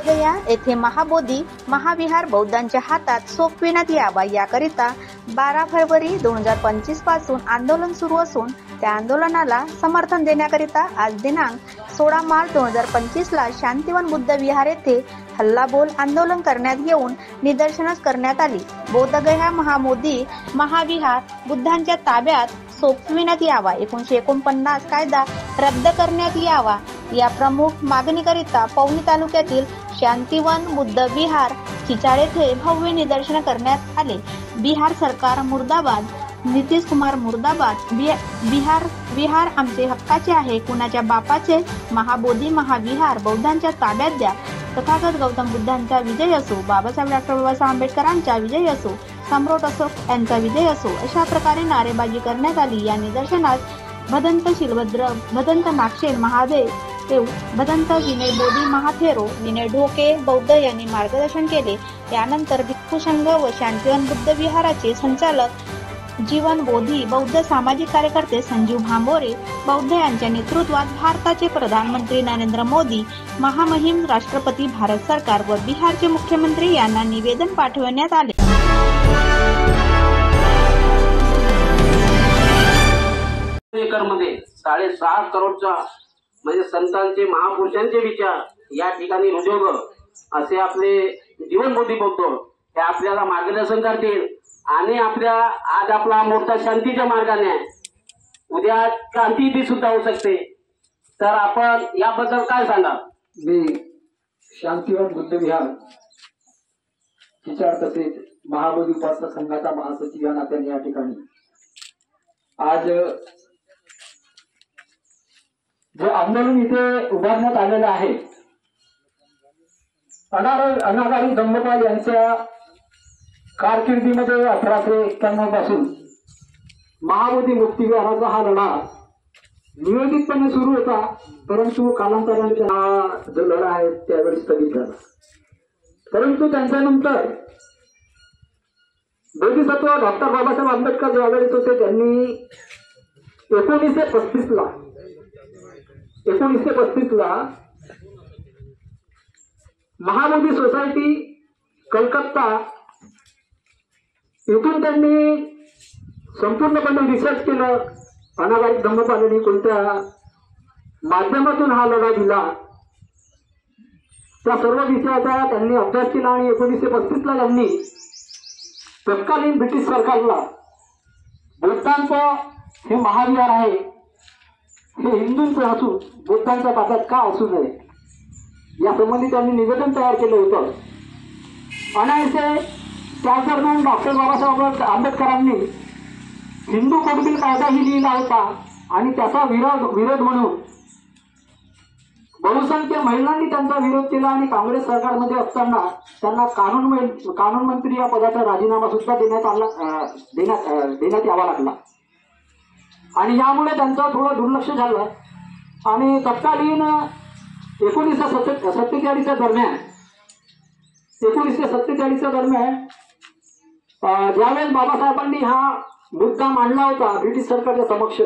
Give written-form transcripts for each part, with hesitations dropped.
गया येथे महाबोधी महाविहार बौद्धांच्या हातात सोपविण्यात यावा याकरिता 12 फेब्रुवारी 2025 पासून आंदोलन सुरू असून त्या आंदोलनाला समर्थन देण्याकरिता आज दिनांक 16 मार्च 2025 ला शांतिवन बुद्ध विहार येथे हल्लाबोल आंदोलन करण्यात येऊन निदर्शनास करण्यात आली। बोधगया महाबोधी महाविहार बुद्धांच्या ताब्यात सोपविण्यात यावा, 1949 कायदा रद्द करण्यात यावा या प्रमुख मागणीकरिता पवनी तालुक्यातील शांतिवन बुद्ध विहार चिचाळ येथे भव्य निदर्शन करण्यात आले। बिहार सरकार मुर्दाबाद, नितीश कुमार मुर्दाबाद, विहार आमचे हक्काचे आहे, कुणाच्या बापाचे, महाबोधी महाविहार बौद्धांच्या ताब्यात द्या, तथागत गौतम बुद्धांचा विजय असो, बाबासाहेब डॉक्टर बाबासाहेब आंबेडकरांचा विजय असो, सम्राट अशोक यांचा विजय असो अशा प्रकारे नारेबाजी करण्यात आली। या निदर्शनास भदंत शिलभद्र, भदंत नागशेन महादेव, भदंत विनय बोधी महाथेरो, विनय ढोके बौद्ध यांनी मार्गदर्शन केले। त्यानंतर भिक्खू संघ व शांतिवन बुद्ध विहाराचे संचालक जीवन बोधी बौद्ध सामाजिक कार्यकर्ते संजीव भांबोरे बौद्ध यांच्या नेतृत्वात भारताचे प्रधानमंत्री नरेंद्र मोदी, महामहिम राष्ट्रपती भारत सरकार व बिहारचे मुख्यमंत्री यांना निवेदन पाठवण्यात आले। मध्ये 6.5 करोडचा म्हणजे संतांचे महापुरुषांचे विचार या ठिकाणी रुजव असे आपले जीवन बोधी बौद्ध हे आपल्याला मार्गदर्शन करतील आणि आपल्या आज आपला मोर्चा शांतीच्या मार्गाने आहे, उद्या क्रांती बी सुद्धा होऊ शकते। तर आपण याबद्दल काय सांगाल? मी शांतिवन बुद्ध विहार चिचाळ तसेच महाबोधी उपासक संघाचा महासचिव या नात्याने या ठिकाणी आज जे आंदोलन इथे उभारण्यात आलेलं आहे, अनागारी धम्मपाल यांच्या कारकिर्दीमध्ये 1891 पासून महाबोधी मुक्ती विहाराचा हा लढा नियोजितपणे सुरू होता, परंतु कालांतराने हा जो लढा आहे त्यावेळी स्थगित झाला। परंतु त्यांच्यानंतर बोधिसत्व डॉक्टर बाबासाहेब आंबेडकर ज्यावेळेस होते त्यांनी 1935 ला महाबोधी सोसायटी कलकत्ता इथून त्यांनी संपूर्णपणे रिसर्च केलं, अनागारिक धम्मपालांनी कोणत्या माध्यमातून हा लढा दिला त्या सर्व विषयाचा त्यांनी अभ्यास केला आणि 1935 ला त्यांनी तत्कालीन ब्रिटिश सरकारला बुद्धांचं हे महाविहार आहे हे हिंदूंचं असून बुद्धांच्या ताब्यात का असू नये या संबंधी त्यांनी निवेदन तयार केलं होतं। आणि त्याच दरम्यान डॉक्टर बाबासाहेब आंबेडकरांनी हिंदू कोडबिल कायदाही लिहिला होता आणि त्याचा विरोध म्हणून बहुसंख्य महिलांनी त्यांचा विरोध केला आणि काँग्रेस सरकारमध्ये असताना त्यांना कानून मंत्री या पदाचा राजीनामा सुद्धा देण्यात यावा लागला आणि यामुळे त्यांचं थोडं दुर्लक्ष झालं आणि तत्कालीन 1947 दरम्यान ज्यावेळेस बाबासाहेबांनी हा मुद्दा मांडला होता ब्रिटिश सरकारच्या समक्ष,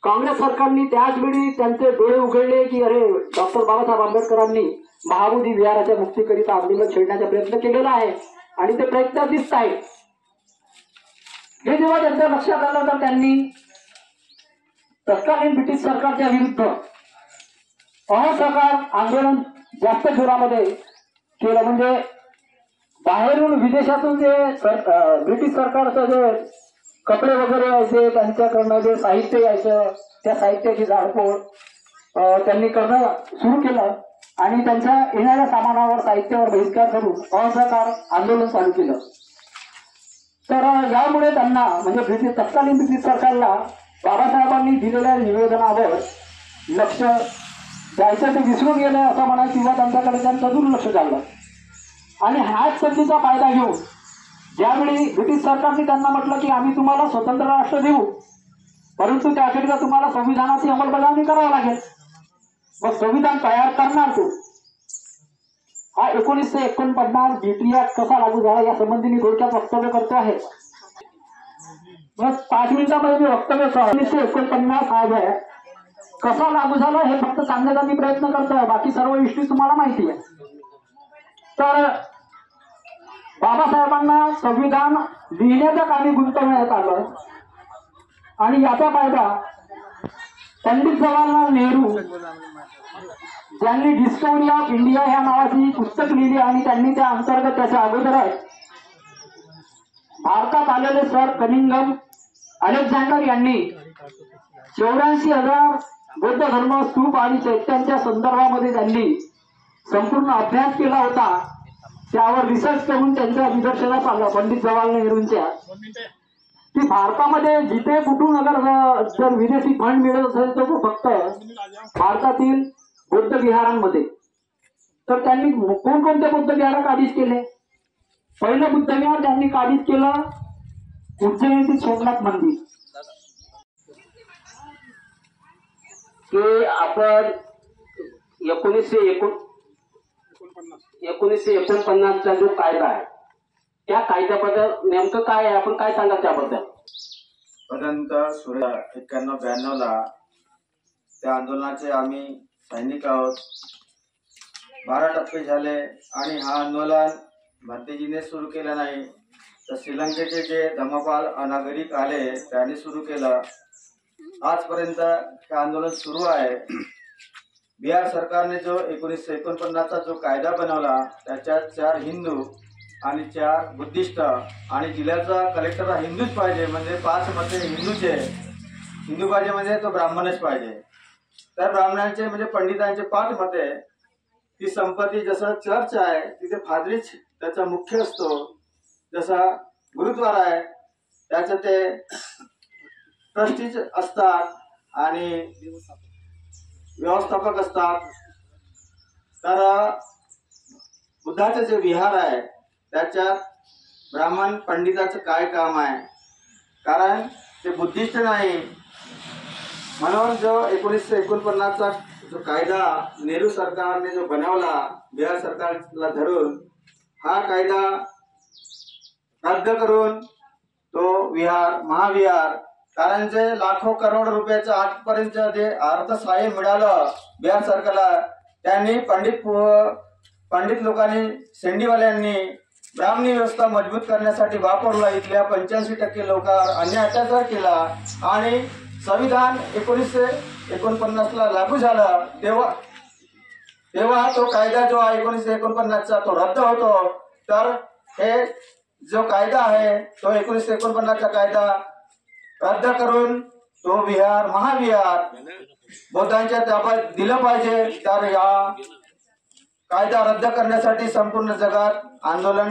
काँग्रेस सरकारने त्याच वेळी त्यांचे डोळे उघडले की अरे डॉक्टर बाबासाहेब आंबेडकरांनी महाबोधी विहाराच्या मुक्तीकरिता आंदोलन छेडण्याचा प्रयत्न केलेला आहे आणि ते प्रयत्न दिसत आहेत। हे जेव्हा त्यांच्या लक्षात आलं तर त्यांनी तत्कालीन ब्रिटिश सरकारच्या विरुद्ध असहकार आंदोलन जास्त जोरामध्ये केलं। म्हणजे बाहेरून विदेशातून जे ब्रिटिश सरकारचं जे कपडे वगैरे यायचे, त्यांच्याकडनं जे साहित्य यायचं त्या साहित्याची जाळपोळ त्यांनी करणं सुरू केलं आणि त्यांच्या येणाऱ्या सामानावर साहित्यावर बहिष्कार करून असहकार आंदोलन चालू केलं। तर यामुळे त्यांना म्हणजे तत्कालीन ब्रिटिश सरकारला बाबासाहेबांनी दिलेल्या निवेदनावर लक्ष द्यायचं ते विसरून गेलं असं म्हणा किंवा त्यांच्याकडे त्यांचं दुर्लक्ष झालं आणि ह्याच संधीचा फायदा घेऊन ज्यावेळी ब्रिटिश सरकारने त्यांना म्हटलं की आम्ही तुम्हाला स्वतंत्र राष्ट्र देऊ, परंतु त्याकरिता तुम्हाला संविधानाची अंमलबजावणी करावी लागेल, मग संविधान तयार करणार तो हा 1949 ब्रिटिश ऍक्ट कसा लागू झाला या संबंधी मी थोडक्यात वक्तव्य करतो आहे। मग 5 मिनिटांमध्ये मी वक्तव्य 1949 आज आहे कसा लागू झाला हे फक्त सांगण्याचा मी प्रयत्न करतोय, बाकी सर्व इश्यू तुम्हाला माहिती आहे। तर बाबासाहेबांना संविधान लिहिण्याच्या कामी गुंतवण्यात आलं आणि याचा फायदा पंडित जवाहरलाल नेहरू ज्यांनी डिस्कवरी ऑफ इंडिया ह्या नावाची पुस्तक लिहिली आणि त्यांनी त्या अंतर्गत त्याच्या अगोदरच भारतात आलेले सर कनिंगम अलेक्झांडर यांनी 84,000 बौद्ध धर्म स्तूप आणि चैत्यांच्या संदर्भामध्ये त्यांनी संपूर्ण अभ्यास केला होता. त्यावर रिसर्च करून त्यांच्या निदर्शनास आलं पंडित जवाहरलाल नेहरूंच्या की भारतामध्ये जिथे कुठून अगर जर विदेशी फंड मिळत असेल तर तो फक्त भारतातील बौद्ध विहारांमध्ये. तर त्यांनी कोणकोणते बौद्ध विहार काबीज केले? पहिलं बुद्ध विहार त्यांनी काबीज केलं उज्जैनीतील सोमनाथ मंदिर. की आपण 1949चा जो कायदा आहे त्या कायद्याबद्दल नेमकं काय आहे, आपण काय सांगा त्याबद्दल? पर्यंत 91-92ला त्या आंदोलनाचे आम्ही सैनिक आहोत. 12 टप्पे झाले आणि हा आंदोलन भंतेजीने सुरू केलं नाही तर श्रीलंकेचे जे धम्मपाल नागरिक आले त्यांनी सुरू केलं. आजपर्यंत हे आंदोलन सुरू आहे. बिहार सरकारने जो 1949चा जो कायदा बनवला त्याच्यात 4 हिंदू आणि 4 बुद्धिस्ट आणि जिल्ह्याचा कलेक्टर हा हिंदूच पाहिजे, म्हणजे 5 मते हिंदूचे. हिंदू पाहिजे म्हणजे तो ब्राह्मणच पाहिजे. तर ब्राह्मणांचे म्हणजे पंडितांचे 5 मते. ती संपत्ती जसं चर्च आहे तिथे फादरीच त्याचा मुख्य असतो, जसा गुरुद्वारा आहे त्याचं ते ट्रस्टीज असतात आणि व्यवस्थापक असतात. तर बुद्धाचे जे विहार आहे त्याच्यात ब्राह्मण पंडिताचं काय काम आहे, कारण ते बुद्धिस्ट नाही. म्हणून जो 1949चा जो कायदा नेहरू सरकारने जो बनवला बिहार सरकारला धरून, हा कायदा रद्द करून तो विहार महाविहार, कारण जे लाखो करोड रुपयाचं आजपर्यंत जे अर्थसहाय्य मिळालं बिहार सरकारला, त्यांनी पंडित लोकांनी शेंडीवाल्यांनी ब्राह्मणी व्यवस्था मजबूत करण्यासाठी वापरला. इथल्या 85% लोकांवर अन्याय अत्याचार केला आणि संविधान 1949ला लागू झालं तेव्हा तो कायदा जो आहे 1949चा तो रद्द होतो. तर हे जो कायदा आहे तो 1949चा कायदा रद्द करून तो विहार महाविहार बौद्धांच्या ताब्यात दिलं पाहिजे. तर या कायदा रद्द करण्यासाठी संपूर्ण जगात आंदोलन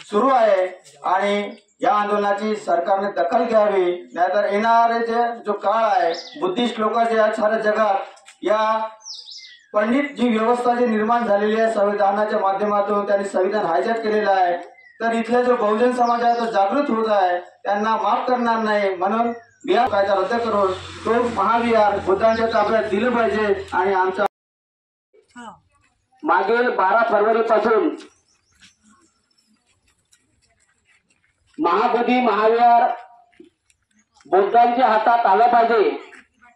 सुरू आहे आणि या आंदोलनाची सरकारने दखल घ्यावी. नाहीतर येणारे जो काळ आहे बुद्धिस्ट लोकांचे या साऱ्या जगात या पंडित जी व्यवस्था जी निर्माण झालेली आहे संविधानाच्या माध्यमातून, त्यांनी संविधान हायजॅक केलेलं आहे. तर इथले जो बहुजन समाज आहे तो जागृत होत आहे, त्यांना माफ करणार नाही. म्हणून बिहार कायदा रद्द करून तो महाविहार बुद्धांच्या ताब्यात दिलं पाहिजे. आणि आमचा मागील 12 फरवरीपासून महाबोधी महाविहार बौद्धांच्या हातात आलं पाहिजे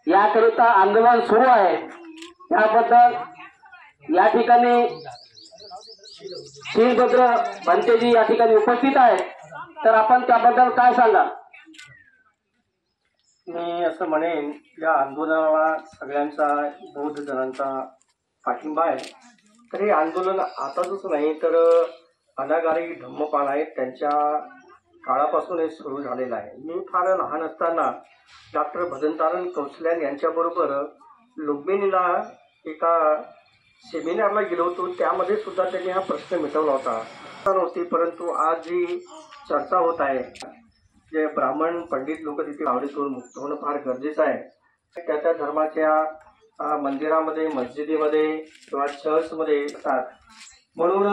याकरिता आंदोलन सुरू आहे. त्याबद्दल या ठिकाणी शिवभद्र भंतेजी या ठिकाणी उपस्थित आहेत. तर आपण त्याबद्दल काय सांगा? मी असं म्हणेन या आंदोलनाला सगळ्यांचा बौद्ध जणांचा पाठिंबा आहे. तर हे आंदोलन आताच नाही तर अनागारी धम्मपाल आहेत त्यांच्या काळापासून हे सुरू झालेलं आहे. मी फार लहान असताना डॉक्टर भदंतारण कौसल्यान यांच्याबरोबर लुंबिनीला एका सेमिनारला गेलो होतो. त्यामध्ये सुद्धा त्यांनी हा प्रश्न मिटवला होती. परंतु आज जी चर्चा होत आहे जे ब्राह्मण पंडित लोक तिथे आवडीतून मुक्त होणं फार गरजेचं आहे. त्या त्या धर्माच्या मंदिरामध्ये मस्जिदीमध्ये किंवा चर्चमध्ये येतात. म्हणून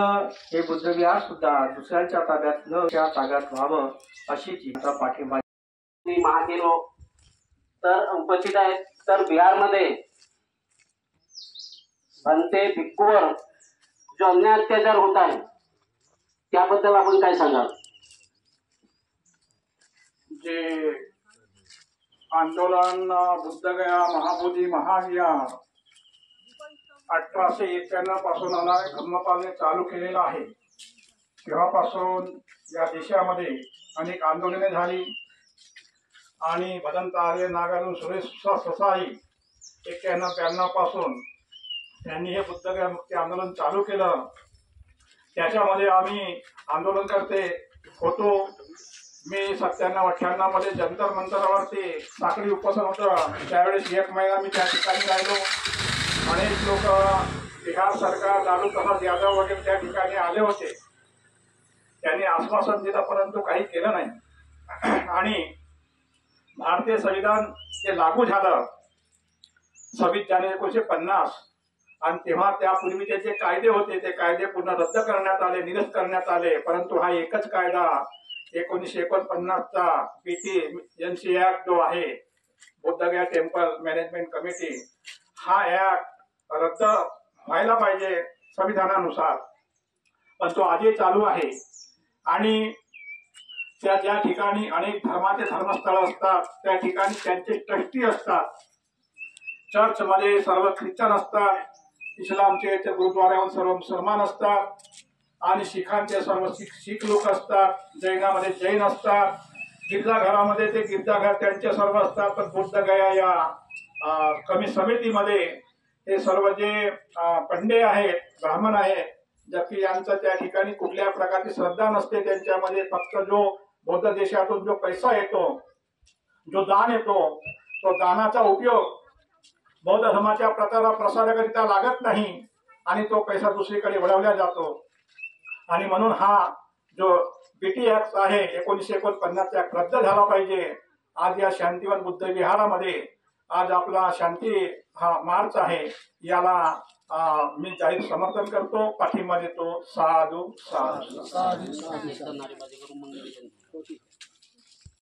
हे बुद्धविहार सुद्धा दुसऱ्यांच्या ताब्यात न त्या ताब्यात व्हावं अशी जीचा पाठिंबा महादेव तर उपस्थित आहेत. तर बिहारमध्ये भंते भिक्खूवर जो अन्याय अत्याचार होत आहे त्याबद्दल आपण काय सांगाल? जे आंदोलन बुद्धगया महाबोधी महाविहार 1891 पासून धम्मपालने चालू केलेला आहे. तेव्हापासून या देशामध्ये अनेक आंदोलने झाली आणि भदंत आर्य नागार्जुन सुरेश ससाई 91-92 पासून त्यांनी हे बुद्धगया मुक्ती आंदोलन चालू केलं. त्याच्यामध्ये आम्ही आंदोलनकर्ते होतो. मी 97-98 मध्ये जंतर मंतरावरती साखळी उपोषण होतं. त्यावेळेस 1 महिना मी त्या ठिकाणी राहिलो. अनेक लोक बिहार सरकार, लालू प्रसाद यादव वगैरे त्या ठिकाणी आले होते. त्यांनी आश्वासन दिलं परंतु काही केलं नाही. आणि भारतीय संविधान जे लागू झालं 26 जानेवारी 1950 आणि तेव्हा त्यापूर्वीचे जे कायदे होते ते कायदे पूर्ण रद्द करण्यात आले, निरस्त करण्यात आले. परंतु हा एकच कायदा 1949चा PTMC ऍक्ट जो आहे, बुद्धगया टेम्पल मॅनेजमेंट कमिटी, हा ऍक्ट रद्द व्हायला पाहिजे संविधानानुसार, पण तो आजही चालू आहे. आणि त्या ठिकाणी अनेक धर्माचे धर्मस्थळ असतात, त्या ठिकाणी त्यांचे ट्रस्टी असतात. चर्चमध्ये सर्व ख्रिश्चन असतात, इस्लामचे गुरुद्वाऱ्यावर सर्व मुसलमान असतात आणि शिखांचे सर्व शीख लोक असतात, जैनामध्ये जैन असतात, गिरजाघरामध्ये ते गिरजाघर त्यांचे सर्व असतात. पण बुद्धगया या कमी समितीमध्ये हे सर्व जे पंडे आहेत, ब्राह्मण आहेत, जबकि यांचं त्या ठिकाणी कुठल्या प्रकारची श्रद्धा नसते. त्यांच्यामध्ये फक्त जो बौद्ध देशातून जो पैसा येतो, जो दान येतो, तो दानाचा उपयोग बौद्ध धर्माच्या प्रसाराकरिता लागत नाही आणि तो पैसा दुसरीकडे वळवला जातो. आणि म्हणून हा जो BT ऍक्ट आहे 1949 ऍक्ट रद्द झाला पाहिजे. आज या शांतिवन बुद्ध विहारामध्ये आज आपला शांती हा मार्च आहे, याला मी जाहीर समर्थन करतो, पाठिंबा देतो. साधू साधू.